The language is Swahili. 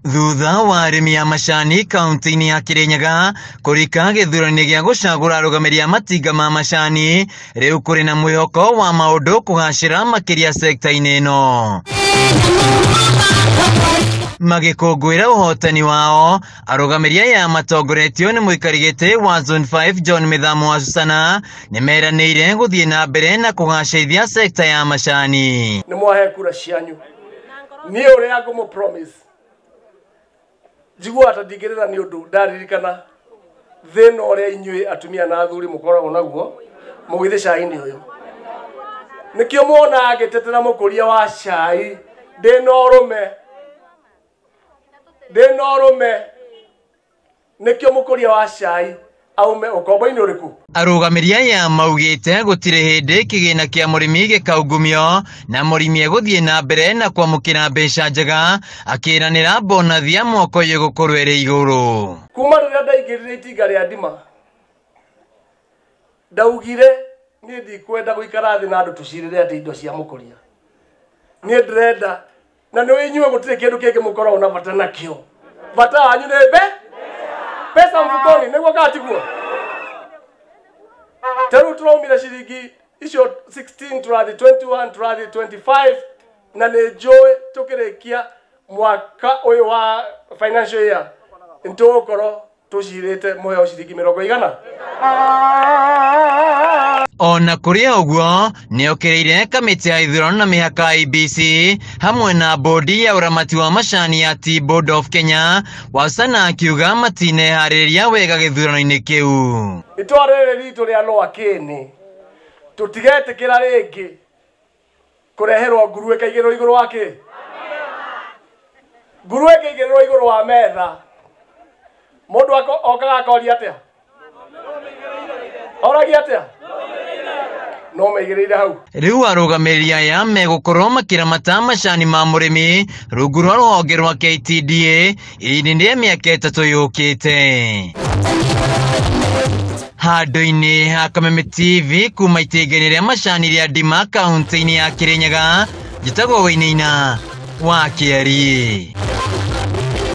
Thutha wa arĩmi a macani kaunti-inĩ ya Kirinyaga kũrika gĩthurano gĩa gũcagũra arũgamĩrĩri a matinga ma macani, rĩu kũrĩ na mwĩhoko wa maũndũ kũgacĩra makĩria sekta-inĩ ĩno. Magĩkũngũĩra ũhotani wao, arũgamĩrĩri aya matongoretio nĩ mũikari gĩtĩ wa Zone 5 John Mithamo wa Susana nĩmeranĩire gũthiĩ na mbere na kũgacĩrithia sekta ya macani. Nĩ mwahe kura cianyu. Niĩ ũrĩa ngũmũ promise njigua atandingĩrĩra nĩ ũndũ ndaririkana thĩna ũrĩa inyuĩ atumia na athuri mũkoragwo naguo mũgĩthĩ cai-inĩ ũyũ. Nĩkĩo muona ngĩtetera mũkũria wa cai ndĩna ũrũme nĩkĩo mũkũria wa cai aume ũkombo-inĩ ũrĩkũ. Arũgamĩrĩri aya maugĩte gũtirĩ hĩndĩ kĩgĩna kĩa mũrĩmi gĩkaungumio na mũrĩmi egũthiĩ na mbere na kwamũkĩra mbeca njega, akĩranĩra bonathi ya mwaka ũyũ gũkorwo ĩrĩ igũrũ. Kuma rĩrĩa ndaingĩrire itinga rĩa ndima ndaugire niĩ ndikwenda gũikara thĩ na andũ tũcirĩre atĩ indo cia mũkũria. Niĩ ndĩrenda na nĩ inyuĩ gũtirĩ kĩndũ kĩngĩ mũkoragwo na bata nakĩo. Bata wanyu nĩ pesa mfukoni, nĩguo gatiguo. Tero tũraumire ciringi icio 16 tũrathi 21 tũrathi 25 na nĩ njũĩ tũkĩrĩkia mwaka ũyũ wa financial year ntũgũkorwo tũcirĩte mũheo ciringi 100. Ona kũrĩ ũguo nĩokĩrĩire kamĩtĩ ya ithurano na mĩhaka IEBC hamwe na bodi ya ũramati wa macani ya Tea Board of Kenya, Wasana akiuga matineharĩrĩria wega gĩthurano-inĩ kĩu. Itũra rĩrĩ ritũ rĩa Lowakĩni tũtigetĩkĩra rĩngĩ kũreherwo nguruwe ĩkaigĩrĩrwo igũrũ wa kĩ? Nguruwe ĩkaigĩrĩrwo igũrũ wa metha. Mũndũ okaga akoria atĩa? Oragia atĩa? No meigĩrĩire hau. Rĩu arũgamĩrĩri aya megũkorwo makĩramata macani ma mũrĩmi rungu rwa rũhonge rwa KTDA ihinda rĩa mĩaka 3 yũkĩte. Handũ-inĩ ha Kameme TV kuma itĩngĩ-inĩ rĩa macani rĩa Ndima kaunti-inĩ ya Kirinyaga, njĩtagwo Wainaina wa Kĩari.